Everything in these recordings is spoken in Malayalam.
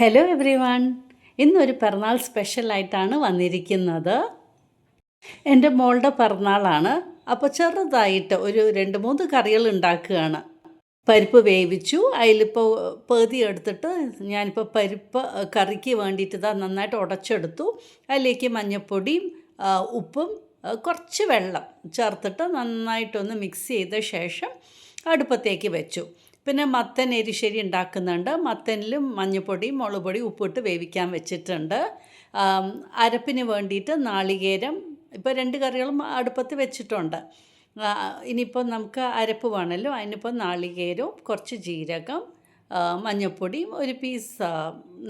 Hello every one. ഇന്നൊരു പിറന്നാൾ സ്പെഷ്യലായിട്ടാണ് വന്നിരിക്കുന്നത്. എൻ്റെ മോളുടെ പിറന്നാളാണ്. അപ്പോൾ ചെറുതായിട്ട് ഒരു 2-3 കറികൾ ഉണ്ടാക്കുകയാണ്. പരിപ്പ് വേവിച്ചു. അതിലിപ്പോൾ പകുതി എടുത്തിട്ട് ഞാനിപ്പോൾ പരിപ്പ് കറിക്ക് വേണ്ടിയിട്ട് നന്നായിട്ട് ഉടച്ചെടുത്തു. അതിലേക്ക് മഞ്ഞൾപ്പൊടിയും ഉപ്പും കുറച്ച് വെള്ളം ചേർത്തിട്ട് നന്നായിട്ടൊന്ന് മിക്സ് ചെയ്ത ശേഷം അടുപ്പത്തേക്ക് വെച്ചു. പിന്നെ മത്തൻ എരിശ്ശേരി ഉണ്ടാക്കുന്നുണ്ട്. മത്തനിലും മഞ്ഞൾപ്പൊടിയും മുളക് പൊടിയും ഉപ്പിട്ട് വേവിക്കാൻ വെച്ചിട്ടുണ്ട്. അരപ്പിന് വേണ്ടിയിട്ട് നാളികേരം ഇപ്പോൾ 2 കറികളും അടുപ്പത്ത് വെച്ചിട്ടുണ്ട്. ഇനിയിപ്പോൾ നമുക്ക് അരപ്പ് വേണമല്ലോ. അതിനിപ്പോൾ നാളികേരവും കുറച്ച് ജീരകം, മഞ്ഞൾപ്പൊടിയും ഒരു പീസ്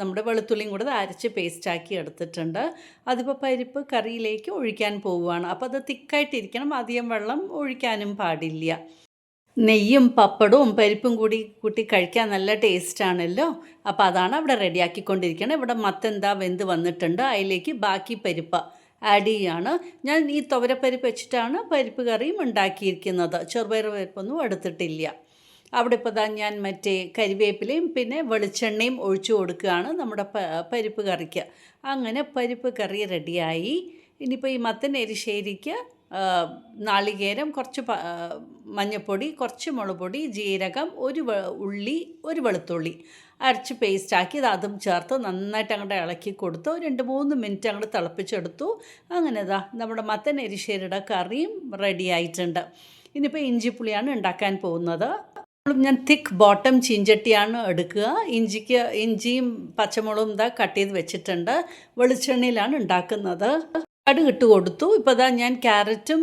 നമ്മുടെ വെളുത്തുള്ളിയും കൂടെ അരച്ച് പേസ്റ്റാക്കി എടുത്തിട്ടുണ്ട്. അതിപ്പോൾ പരിപ്പ് കറിയിലേക്ക് ഒഴിക്കാൻ പോവുകയാണ്. അപ്പോൾ അത് തിക്കായിട്ടിരിക്കണം, അധികം വെള്ളം ഒഴിക്കാനും പാടില്ല. നെയ്യും പപ്പടവും പരിപ്പും കൂട്ടി കഴിക്കാൻ നല്ല ടേസ്റ്റാണല്ലോ. അപ്പോൾ അതാണ് അവിടെ റെഡിയാക്കിക്കൊണ്ടിരിക്കുന്നത്. ഇവിടെ മത്തന്താ വെന്ത് വന്നിട്ടുണ്ട്. അതിലേക്ക് ബാക്കി പരിപ്പ് ആഡ് ചെയ്യുകയാണ്. ഞാൻ ഈ തുവരപ്പരിപ്പ് വെച്ചിട്ടാണ് പരിപ്പ് കറിയും ഉണ്ടാക്കിയിരിക്കുന്നത്. ചെറുപയർ പരിപ്പൊന്നും എടുത്തിട്ടില്ല. അവിടെ ഇപ്പോൾ ഞാൻ മറ്റേ കരിവേപ്പിലയും പിന്നെ വെളിച്ചെണ്ണയും ഒഴിച്ചു കൊടുക്കുകയാണ് നമ്മുടെ പരിപ്പ് കറിക്ക്. അങ്ങനെ പരിപ്പ് കറി റെഡിയായി. ഇനിയിപ്പോൾ ഈ മത്തൻ എരിശ്ശേരിക്ക് നാളികേരം, കുറച്ച് മഞ്ഞൾപ്പൊടി, കുറച്ച് മുളക് പൊടി, ജീരകം, ഒരു ഉള്ളി, ഒരു വെളുത്തുള്ളി അരച്ച് പേസ്റ്റാക്കി അതും ചേർത്ത് നന്നായിട്ട് അങ്ങോട്ട് ഇളക്കി കൊടുത്തു. 2-3 മിനിറ്റ് അങ്ങോട്ട് തിളപ്പിച്ചെടുത്തു. അങ്ങനെ നമ്മുടെ മത്തൻ എരിശ്ശേരിയുടെ കറിയും റെഡി ആയിട്ടുണ്ട്. ഇനിയിപ്പോൾ ഇഞ്ചിപ്പുളിയാണ് ഉണ്ടാക്കാൻ പോകുന്നത്. ഞാൻ തിക്ക് ബോട്ടം ചീഞ്ചട്ടിയാണ് എടുക്കുക. ഇഞ്ചിയും പച്ചമുളകും കട്ട് ചെയ്ത് വെച്ചിട്ടുണ്ട്. വെളിച്ചെണ്ണയിലാണ് ഉണ്ടാക്കുന്നത്. കടുകിട്ട് കൊടുത്തു. ഇപ്പോൾ ഞാൻ ക്യാരറ്റും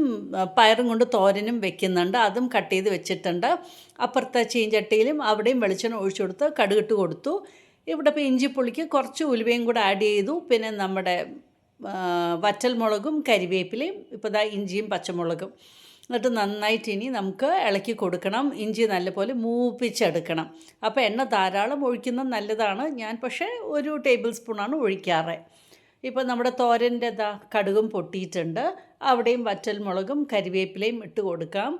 പയറും കൊണ്ട് തോരനും വെക്കുന്നുണ്ട്. അതും കട്ട് ചെയ്ത് വെച്ചിട്ടുണ്ട്. അപ്പുറത്തെ ചീഞ്ചട്ടിയിലും അവിടെയും വെളിച്ചെണ്ണ ഒഴിച്ചു കൊടുത്ത് കടുകിട്ട് കൊടുത്തു. ഇവിടെ ഇപ്പോൾ ഇഞ്ചിപ്പുളിക്ക് കുറച്ച് ഉലുവയും കൂടെ ആഡ് ചെയ്തു. പിന്നെ നമ്മുടെ വറ്റൽമുളകും കരിവേപ്പിലയും ഇപ്പോൾ ഇഞ്ചിയും പച്ചമുളകും എന്നിട്ട് നന്നായിട്ട് ഇനി നമുക്ക് ഇളക്കി കൊടുക്കണം. ഇഞ്ചി നല്ലപോലെ മൂപ്പിച്ചെടുക്കണം. അപ്പോൾ എണ്ണ ധാരാളം ഒഴിക്കുന്നത് നല്ലതാണ്. ഞാൻ പക്ഷേ 1 ടേബിൾ സ്പൂണാണ് ഒഴിക്കാറ്. ഇപ്പോൾ നമ്മുടെ തോരൻ്റെ കടുകും പൊട്ടിയിട്ടുണ്ട്. അവിടെയും വറ്റൽമുളകും കരിവേപ്പിലയും ഇട്ട് കൊടുക്കാം.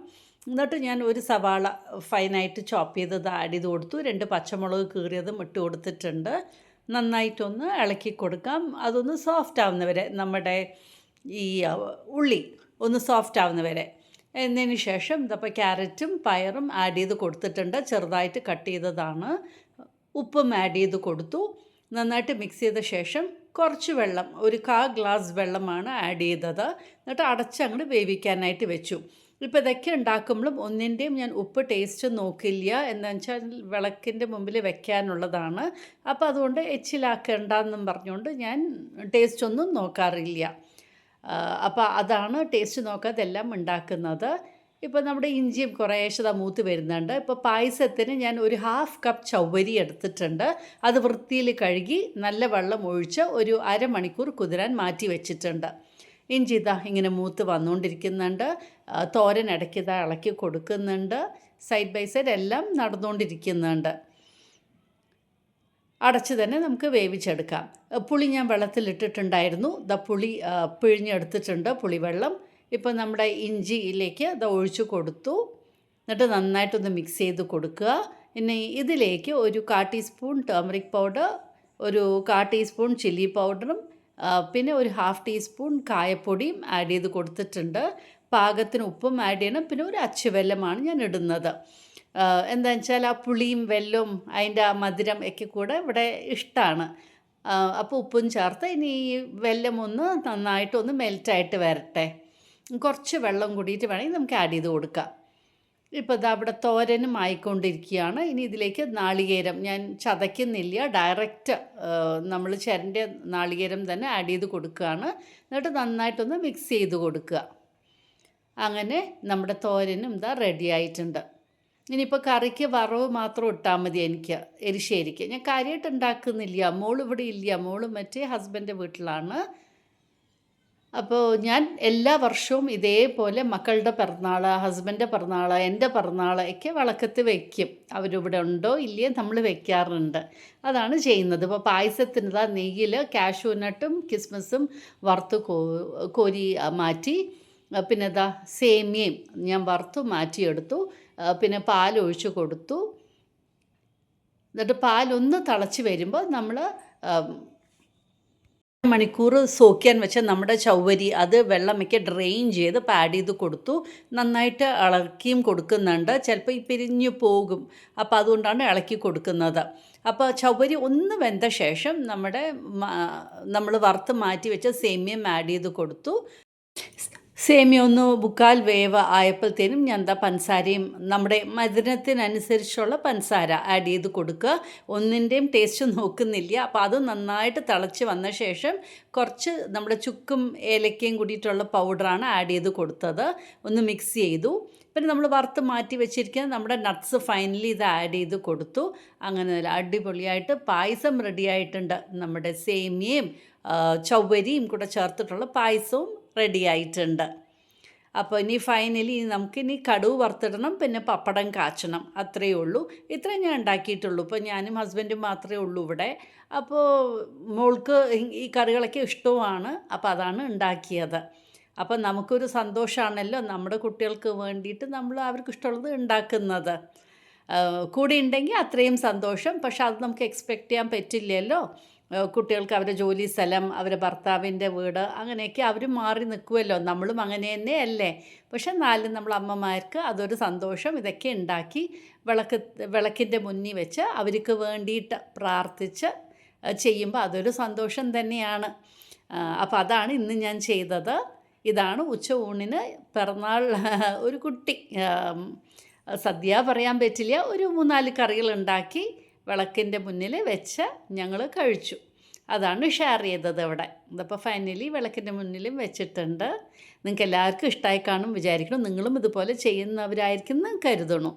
എന്നിട്ട് ഞാൻ ഒരു സവാള ഫൈനായിട്ട് ചോപ്പ് ചെയ്തത് ആഡ് ചെയ്ത് കൊടുത്തു. 2 പച്ചമുളക് കീറിയതും ഇട്ട് കൊടുത്തിട്ടുണ്ട്. നന്നായിട്ടൊന്ന് ഇളക്കി കൊടുക്കാം. അതൊന്ന് സോഫ്റ്റ് ആവുന്നവരെ, നമ്മുടെ ഈ ഉള്ളി ഒന്ന് സോഫ്റ്റ് ആവുന്നവരെ. എന്നതിന് ശേഷം ഇപ്പോൾ ക്യാരറ്റും പയറും ആഡ് ചെയ്ത് കൊടുത്തിട്ടുണ്ട്. ചെറുതായിട്ട് കട്ട് ചെയ്തതാണ്. ഉപ്പും ആഡ് ചെയ്ത് കൊടുത്തു. നന്നായിട്ട് മിക്സ് ചെയ്ത ശേഷം കുറച്ച് വെള്ളം, ഒരു 1/4 ഗ്ലാസ് വെള്ളമാണ് ആഡ് ചെയ്തത്. എന്നിട്ട് അടച്ചങ്ങോട്ട് വേവിക്കാനായിട്ട് വെച്ചു. ഇപ്പോൾ ഇതൊക്കെ ഉണ്ടാക്കുമ്പോഴും ഒന്നിൻ്റെയും ഞാൻ ഉപ്പ് ടേസ്റ്റ് നോക്കില്ല. എന്താണെന്ന് വെച്ചാൽ വിളക്കിൻ്റെ മുമ്പിൽ വെക്കാനുള്ളതാണ്. അപ്പോൾ അതുകൊണ്ട് എച്ചിലാക്കേണ്ടെന്നും പറഞ്ഞുകൊണ്ട് ഞാൻ ടേസ്റ്റ് ഒന്നും നോക്കാറില്ല. അപ്പോൾ അതാണ് ടേസ്റ്റ് നോക്കാതെ എല്ലാം ഉണ്ടാക്കുന്നത്. ഇപ്പോൾ നമ്മുടെ ഇഞ്ചിയും കുറേശ്ശെ മൂത്ത് വരുന്നുണ്ട്. ഇപ്പോൾ പായസത്തിന് ഞാൻ ഒരു 1/2 കപ്പ് ചവ്വരി എടുത്തിട്ടുണ്ട്. അത് വൃത്തിയിൽ കഴുകി നല്ല വെള്ളം ഒഴിച്ച് ഒരു അരമണിക്കൂർ കുതിരാൻ മാറ്റി വെച്ചിട്ടുണ്ട്. ഇഞ്ചി ഇങ്ങനെ മൂത്ത് വന്നുകൊണ്ടിരിക്കുന്നുണ്ട്. തോരൻ ഇടയ്ക്ക് ഇളക്കി കൊടുക്കുന്നുണ്ട്. സൈഡ് ബൈ സൈഡ് എല്ലാം നടന്നുകൊണ്ടിരിക്കുന്നുണ്ട്. അടച്ച് തന്നെ നമുക്ക് വേവിച്ചെടുക്കാം. പുളി ഞാൻ വെള്ളത്തിലിട്ടിട്ടുണ്ടായിരുന്നു. പുളി പിഴിഞ്ഞെടുത്തിട്ടുണ്ട്, പുളിവെള്ളം. ഇപ്പോൾ നമ്മുടെ ഇഞ്ചിയിലേക്ക് ഒഴിച്ചു കൊടുത്തു. എന്നിട്ട് നന്നായിട്ടൊന്ന് മിക്സ് ചെയ്ത് കൊടുക്കുക. ഇനി ഇതിലേക്ക് ഒരു 1/4 ടീസ്പൂൺ ടർമറിക് പൗഡർ, ഒരു 1/4 ടീസ്പൂൺ ചില്ലി പൗഡറും പിന്നെ ഒരു 1/2 ടീസ്പൂൺ കായപ്പൊടിയും ആഡ് ചെയ്ത് കൊടുത്തിട്ടുണ്ട്. പാകത്തിന് ഉപ്പും ആഡ് ചെയ്യണം. പിന്നെ ഒരു അച്ചുവെല്ലമാണ് ഞാൻ ഇടുന്നത്. എന്താണെന്ന് വെച്ചാൽ ആ പുളിയും വെല്ലവും അതിൻ്റെ ആ മധുരം ഒക്കെ കൂടെ ഇവിടെ ഇഷ്ടമാണ്. അപ്പോൾ ഉപ്പും ചേർത്ത് ഇനി ഈ വെല്ലം ഒന്ന് നന്നായിട്ടൊന്ന് മെൽറ്റായിട്ട് വരട്ടെ. കുറച്ച് വെള്ളം കൂടിയിട്ട് വേണമെങ്കിൽ നമുക്ക് ആഡ് ചെയ്ത് കൊടുക്കാം. ഇപ്പോൾ അവിടെ തോരനും ആയിക്കൊണ്ടിരിക്കുകയാണ്. ഇനി ഇതിലേക്ക് നാളികേരം ഞാൻ ചതയ്ക്കുന്നില്ല, ഡയറക്റ്റ് നമ്മൾ ചിരണ്ടിയ നാളികേരം തന്നെ ആഡ് ചെയ്ത് കൊടുക്കുകയാണ്. എന്നിട്ട് നന്നായിട്ടൊന്ന് മിക്സ് ചെയ്ത് കൊടുക്കുക. അങ്ങനെ നമ്മുടെ തോരനും റെഡി ആയിട്ടുണ്ട്. ഇനിയിപ്പോൾ കറിക്ക് വറവ് മാത്രം ഇട്ടാൽ മതി. എനിക്ക് എരിശ്ശേരിക്ക് ഞാൻ കാര്യമായിട്ട് ഉണ്ടാക്കുന്നില്ല. മോളിവിടെ ഇല്ല, മോള് മറ്റേ ഹസ്ബൻഡിൻ്റെ വീട്ടിലാണ്. അപ്പോൾ ഞാൻ എല്ലാ വർഷവും ഇതേപോലെ മക്കളുടെ പിറന്നാൾ, ഹസ്ബൻഡിൻ്റെ പിറന്നാൾ, എൻ്റെ പിറന്നാൾ ഒക്കെ വിളക്കത്ത് വയ്ക്കും. അവരിവിടെ ഉണ്ടോ ഇല്ലയോ നമ്മൾ വെക്കാറുണ്ട്. അതാണ് ചെയ്യുന്നത്. ഇപ്പോൾ പായസത്തിന് നെയ്യിൽ കാഷ്യൂനട്ടും കിസ്മസും വറുത്ത് കോരി മാറ്റി. പിന്നെ സേമിയയും ഞാൻ വറുത്ത് മാറ്റിയെടുത്തു. പിന്നെ പാലൊഴിച്ച് കൊടുത്തു. എന്നിട്ട് പാലൊന്ന് തിളച്ച് വരുമ്പോൾ നമ്മൾ മണിക്കൂർ സോക്കാൻ വെച്ച നമ്മുടെ ചവ്വരി അത് വെള്ളമൊക്കെ ഡ്രെയിൻ ചെയ്ത് പാഡ് ചെയ്ത് കൊടുത്തു. നന്നായിട്ട് ഇളക്കിയും കൊടുക്കുന്നുണ്ട്. ചിലപ്പോൾ ഈ പിരിഞ്ഞു പോകും. അപ്പോൾ അതുകൊണ്ടാണ് ഇളക്കി കൊടുക്കുന്നത്. അപ്പോൾ ചവ്വരി ഒന്ന് വെന്ത ശേഷം നമ്മൾ വറുത്ത് മാറ്റി വെച്ച സേമിയം ആഡ് ചെയ്ത് കൊടുത്തു. സേമിയ ഒന്ന് മുക്കാൽ വേവ് ആയപ്പോഴത്തേനും ഞാൻ പഞ്ചസാരയും നമ്മുടെ മധുരത്തിനനുസരിച്ചുള്ള പഞ്ചസാര ആഡ് ചെയ്ത് കൊടുക്കുക. ഒന്നിൻ്റെയും ടേസ്റ്റ് നോക്കുന്നില്ല. അപ്പോൾ അത് നന്നായിട്ട് തിളച്ച് വന്ന ശേഷം കുറച്ച് നമ്മുടെ ചുക്കും ഏലക്കയും കൂടിയിട്ടുള്ള പൗഡറാണ് ആഡ് ചെയ്ത് കൊടുത്തത്. ഒന്ന് മിക്സ് ചെയ്തു. പിന്നെ നമ്മൾ വറുത്ത് മാറ്റി വെച്ചിരിക്കുന്ന നമ്മുടെ നട്ട്സ് ഫൈനലി ഇത് ആഡ് ചെയ്ത് കൊടുത്തു. അങ്ങനെ അടിപൊളിയായിട്ട് പായസം റെഡി ആയിട്ടുണ്ട്. നമ്മുടെ സേമിയയും ചവ്വരിയും കൂടെ ചേർത്തിട്ടുള്ള പായസവും റെഡി ആയിട്ടുണ്ട്. അപ്പോൾ ഇനി ഫൈനലി നമുക്കിനി കടുക് വറുത്തിടണം, പിന്നെ പപ്പടം കാച്ചണം. അത്രയേ ഉള്ളൂ. ഇത്രയും ഞാൻ ഉണ്ടാക്കിയിട്ടുള്ളൂ. ഇപ്പോൾ ഞാനും ഹസ്ബൻഡും മാത്രമേ ഉള്ളൂ ഇവിടെ. അപ്പോൾ മോൾക്ക് ഈ കറികളൊക്കെ ഇഷ്ടവുമാണ്. അപ്പോൾ അതാണ് ഉണ്ടാക്കിയത്. അപ്പോൾ നമുക്കൊരു സന്തോഷമാണല്ലോ നമ്മുടെ കുട്ടികൾക്ക് വേണ്ടിയിട്ട് നമ്മൾ അവർക്ക് ഇഷ്ടമുള്ളത് ഉണ്ടാക്കുന്നത്. കൂടെ ഉണ്ടെങ്കിൽ അത്രയും സന്തോഷം. പക്ഷെ അത് നമുക്ക് എക്സ്പെക്റ്റ് ചെയ്യാൻ പറ്റില്ലല്ലോ. കുട്ടികൾക്ക് അവരുടെ ജോലി സ്ഥലം, അവരുടെ ഭർത്താവിൻ്റെ വീട്, അങ്ങനെയൊക്കെ അവർ മാറി നിൽക്കുമല്ലോ. നമ്മളും അങ്ങനെ തന്നെയല്ലേ. പക്ഷെ എന്നാലും നമ്മൾ അമ്മമാർക്ക് അതൊരു സന്തോഷം. ഇതൊക്കെ ഉണ്ടാക്കി വിളക്കിൻ്റെ മുന്നിൽ വെച്ച് അവർക്ക് വേണ്ടിയിട്ട് പ്രാർത്ഥിച്ച് ചെയ്യുമ്പോൾ അതൊരു സന്തോഷം തന്നെയാണ്. അപ്പോൾ അതാണ് ഇന്ന് ഞാൻ ചെയ്തത്. ഇതാണ് ഉച്ച ഊണിന് പിറന്നാൾ ഒരു കുട്ടി സദ്യ പറയാൻ പറ്റില്ല, ഒരു 3-4 കറികളുണ്ടാക്കി വിളക്കിൻ്റെ മുന്നിൽ വെച്ച് ഞങ്ങൾ കഴിച്ചു. അതാണ് ഷെയർ ചെയ്തത് ഇവിടെ. ഇതപ്പോൾ ഫൈനലി വിളക്കിൻ്റെ മുന്നിലും വെച്ചിട്ടുണ്ട്. നിങ്ങൾക്ക് എല്ലാവർക്കും ഇഷ്ടമായി കാണും വിചാരിക്കണം. നിങ്ങളും ഇതുപോലെ ചെയ്യുന്നവരായിരിക്കും എന്ന് കരുതണം.